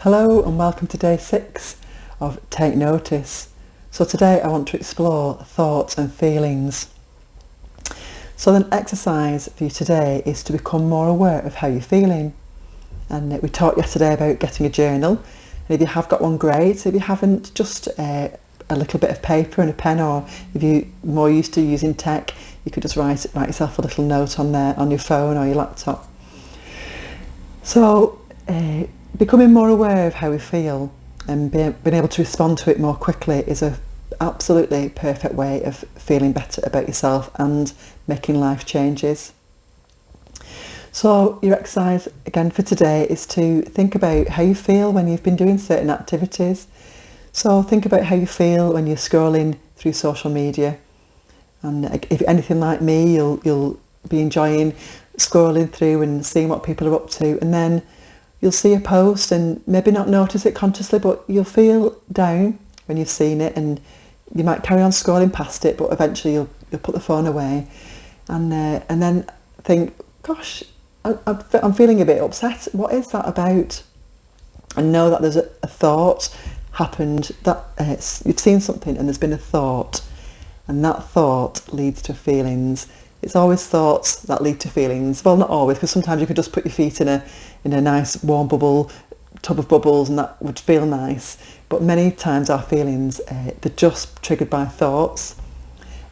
Hello and welcome to day 6 of Take Notice. So today I want to explore thoughts and feelings. So the exercise for you today is to become more aware of how you're feeling. And we talked yesterday about getting a journal. And if you have got one, great. If you haven't, just a little bit of paper and a pen, or if you're more used to using tech, you could just write yourself a little note on there on your phone or your laptop. So becoming more aware of how we feel and being able to respond to it more quickly is a absolutely perfect way of feeling better about yourself and making life changes. So your exercise again for today is to think about how you feel when you've been doing certain activities. So think about how you feel when you're scrolling through social media, and if you're anything like me, you'll be enjoying scrolling through and seeing what people are up to, and then you'll see a post and maybe not notice it consciously, but you'll feel down when you've seen it, and you might carry on scrolling past it, but eventually you'll put the phone away and then think, gosh, I'm feeling a bit upset. What is that about? And know that there's a thought happened, that you've seen something and there's been a thought, and that thought leads to feelings. It's always thoughts that lead to feelings. Well, not always, because sometimes you could just put your feet in a nice warm tub of bubbles and that would feel nice. But many times our feelings, they're just triggered by thoughts.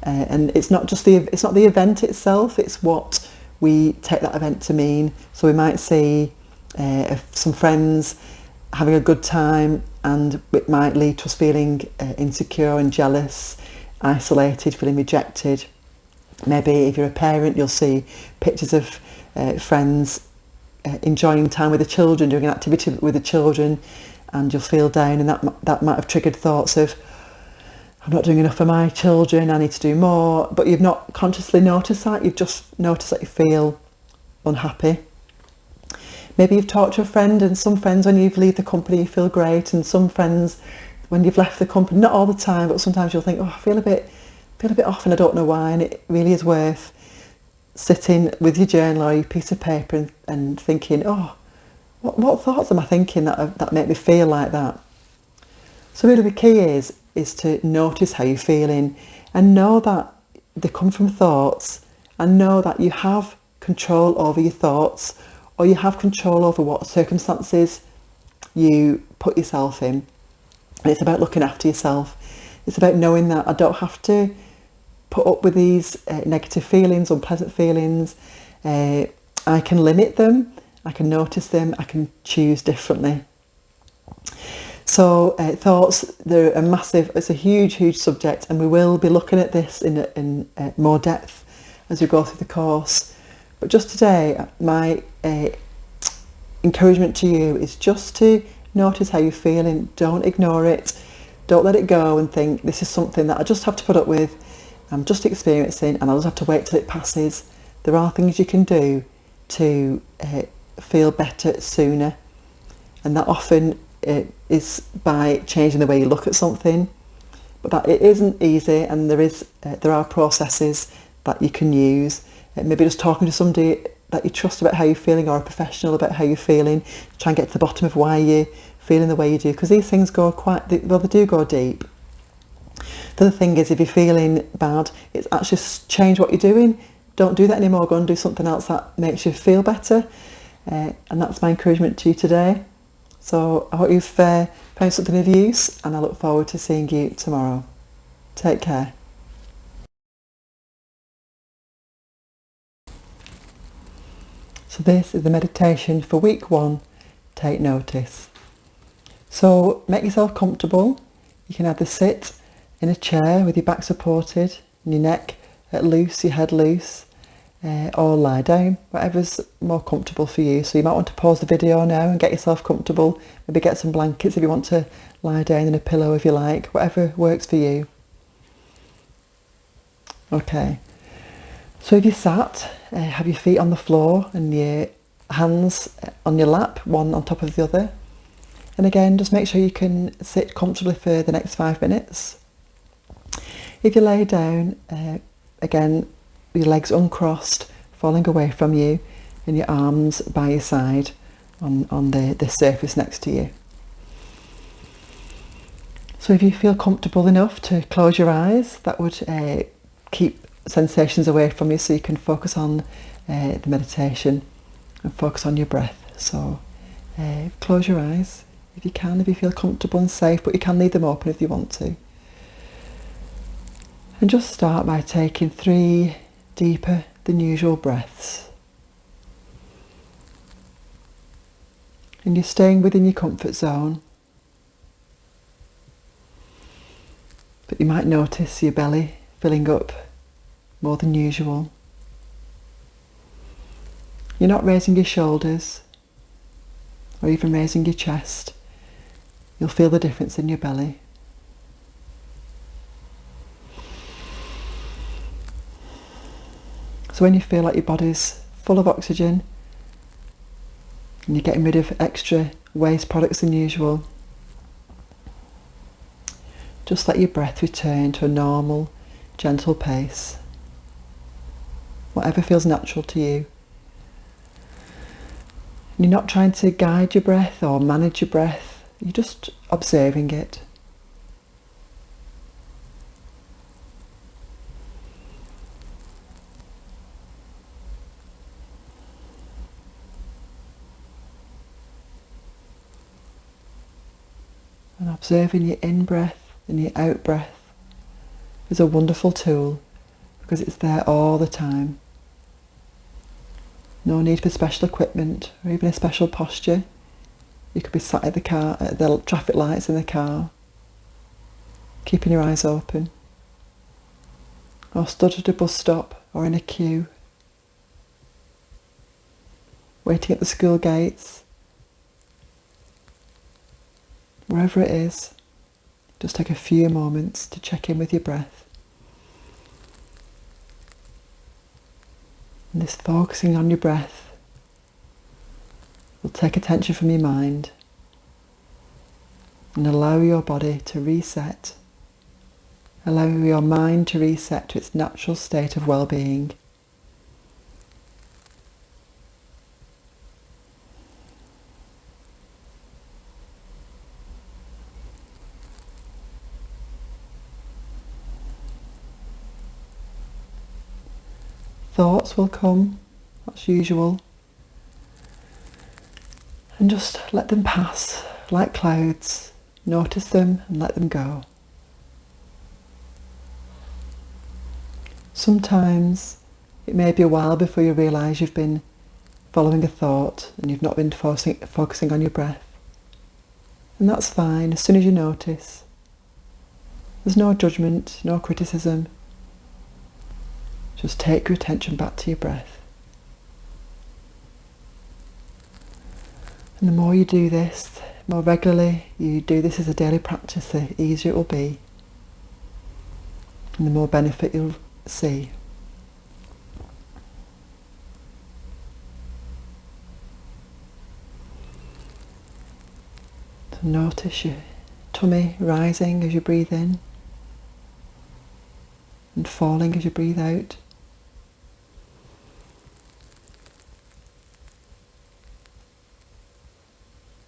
And it's not the event itself, it's what we take that event to mean. So we might see some friends having a good time, and it might lead to us feeling insecure and jealous, isolated, feeling rejected. Maybe if you're a parent, you'll see pictures of friends enjoying time with the children, doing an activity with the children, and you'll feel down, and that might have triggered thoughts of, I'm not doing enough for my children, I need to do more. But you've not consciously noticed that, you've just noticed that you feel unhappy. Maybe you've talked to a friend, and some friends when you leave the company you feel great, and some friends when you've left the company, not all the time, but sometimes you'll think, oh, I feel a bit off and I don't know why. And it really is worth sitting with your journal or your piece of paper and thinking, oh, what thoughts am I thinking that make me feel like that? So really the key is to notice how you're feeling, and know that they come from thoughts, and know that you have control over your thoughts, or you have control over what circumstances you put yourself in. And it's about looking after yourself. It's about knowing that I don't have to put up with these negative feelings, unpleasant feelings. I can limit them, I can notice them, I can choose differently. So thoughts, they're it's a huge subject, and we will be looking at this in more depth as we go through the course. But just today, my encouragement to you is just to notice how you're feeling. Don't ignore it. Don't let it go and think, this is something that I just have to put up with. I'm just experiencing, and I'll just have to wait till it passes. There are things you can do to feel better sooner, and that often is by changing the way you look at something. But that it isn't easy, and there are processes that you can use. Maybe just talking to somebody that you trust about how you're feeling, or a professional about how you're feeling, to try and get to the bottom of why you're feeling the way you do, because these things go they do go deep. The other thing is, if you're feeling bad, it's actually change what you're doing. Don't do that anymore. Go and do something else that makes you feel better. And that's my encouragement to you today. So I hope you've found something of use, and I look forward to seeing you tomorrow. Take care. So this is the meditation for week 1, Take Notice. So make yourself comfortable. You can either sit in a chair with your back supported and your neck loose, your head loose, or lie down, whatever's more comfortable for you. So you might want to pause the video now and get yourself comfortable. Maybe get some blankets if you want to lie down, and a pillow if you like, whatever works for you. Okay, so if you're sat, have your feet on the floor and your hands on your lap, one on top of the other. And again, just make sure you can sit comfortably for the next 5 minutes. If you lay down, again, your legs uncrossed, falling away from you, and your arms by your side on the surface next to you. So if you feel comfortable enough to close your eyes, that would keep sensations away from you, so you can focus on the meditation and focus on your breath. So close your eyes if you can, if you feel comfortable and safe, but you can leave them open if you want to. And just start by taking 3 deeper than usual breaths. And you're staying within your comfort zone. But you might notice your belly filling up more than usual. You're not raising your shoulders or even raising your chest. You'll feel the difference in your belly. So when you feel like your body's full of oxygen and you're getting rid of extra waste products than usual, just let your breath return to a normal, gentle pace. Whatever feels natural to you. And you're not trying to guide your breath or manage your breath. You're just observing it. And observing your in-breath and your out-breath is a wonderful tool because it's there all the time. No need for special equipment or even a special posture. You could be sat at the traffic lights in the car, keeping your eyes open, or stood at a bus stop or in a queue, waiting at the school gates. Wherever it is, just take a few moments to check in with your breath. And this focusing on your breath will take attention from your mind and allow your body to reset. Allow your mind to reset to its natural state of well-being. Thoughts will come, that's usual, and just let them pass like clouds. Notice them and let them go. Sometimes it may be a while before you realise you've been following a thought and you've not been focusing on your breath. And that's fine. As soon as you notice, there's no judgment, no criticism. Just take your attention back to your breath. And the more you do this, more regularly you do this as a daily practice, the easier it will be. And the more benefit you'll see. So notice your tummy rising as you breathe in and falling as you breathe out.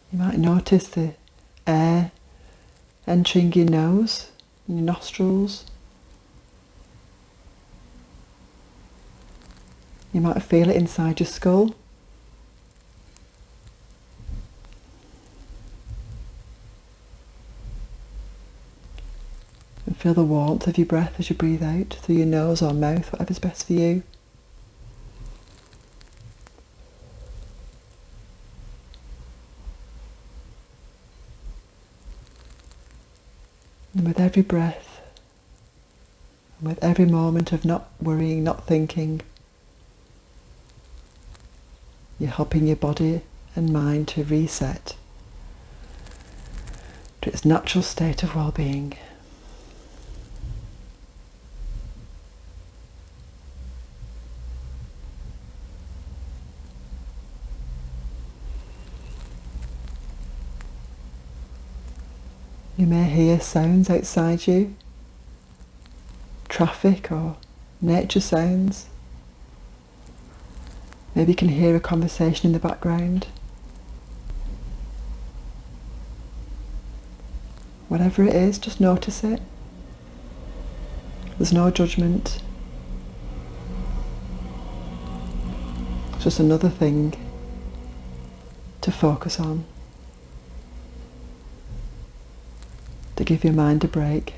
You might notice the air entering your nose and your nostrils. You might feel it inside your skull. And feel the warmth of your breath as you breathe out through your nose or mouth, whatever's best for you. And with every breath, and with every moment of not worrying, not thinking, you're helping your body and mind to reset to its natural state of well-being. You may hear sounds outside you, traffic or nature sounds. Maybe you can hear a conversation in the background. Whatever it is, just notice it. There's no judgment. It's just another thing to focus on, to give your mind a break.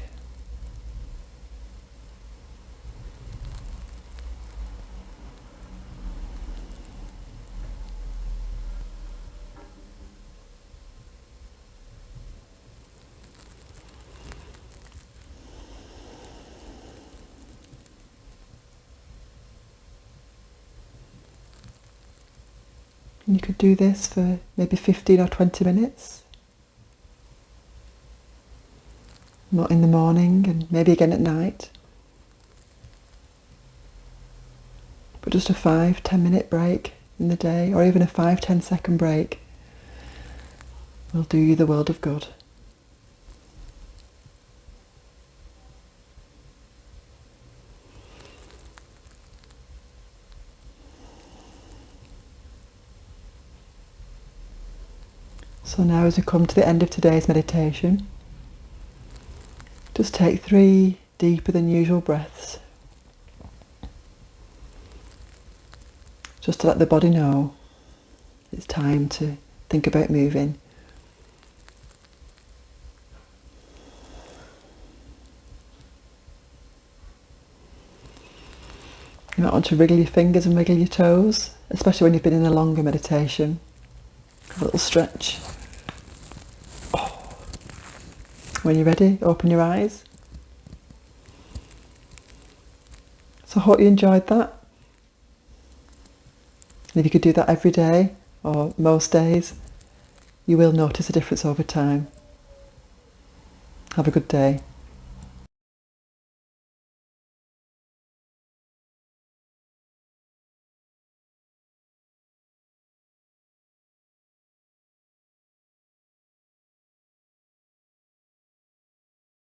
And you could do this for maybe 15 or 20 minutes. Not in the morning and maybe again at night. But just a 5-10 minute break in the day, or even a 5-10 second break will do you the world of good. So now as we come to the end of today's meditation, just take 3 deeper than usual breaths. Just to let the body know it's time to think about moving. You might want to wriggle your fingers and wiggle your toes, especially when you've been in a longer meditation. A little stretch. When you're ready, open your eyes. So I hope you enjoyed that. And if you could do that every day, or most days, you will notice a difference over time. Have a good day.